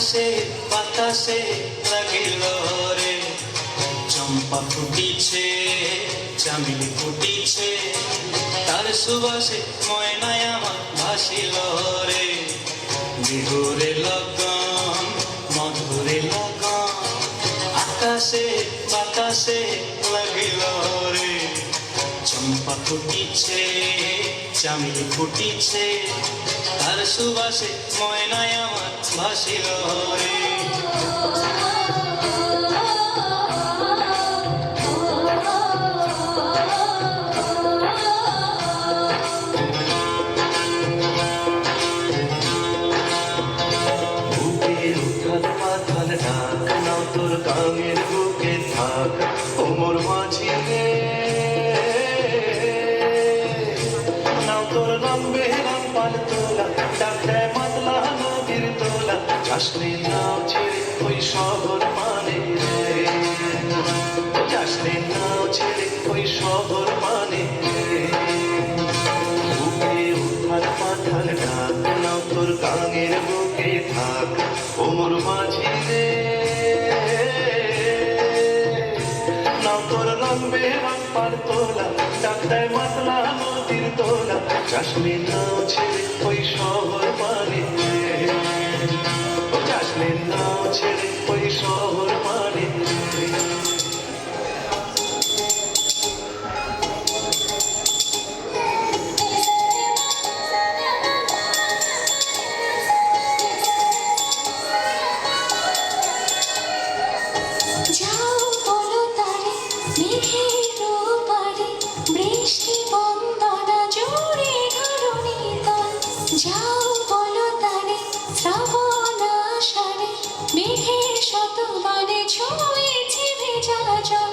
আকাশে বাতাসে লাগিল রে, চম্পা ফুটিছে চামেলি ফুটিছে, তার সুবাসে ময়নায় আমার ভাসিল রে। বিহুরে লগন মধুরে লগন, আকাশে বাতাসে লাগিল রে, চম্পা ফুটিছে চামেলি ফুটিছে, তার সুবাসে ময়নায় আমার ভাসিল রে। তোর গাঙের বুকে থাক ওমর মাঝি রে, নাও তোর নামবে নাম পাল তোলা, ডাক দেয় মাতলা নদীর তোলা, যাসনে নাও ছেড়ে ওই শহর মানে রে, যাসনে নাও ছেড়ে ওই শহর মানে রে। বুকে উঠার পাঠার ডাক নাও তোর গাঙের বুকে থাক ওমর মাঝি রে, তোর নামবে রং পার তোলা, ডাক দেয় মাতলা নদীর তোলা, যাসনে নাও ছেড়ে ওই শহর মানে রে, যাসনে নাও ছেড়ে ওই শহর মানে রে। বৃষ্টি বন্দনা জোরে ধরণীর দল, যাও বলো তারে শ্রাবণ আষাঢ়ে মেঘের শত বনে ছুঁয়েছে ভেজা জল।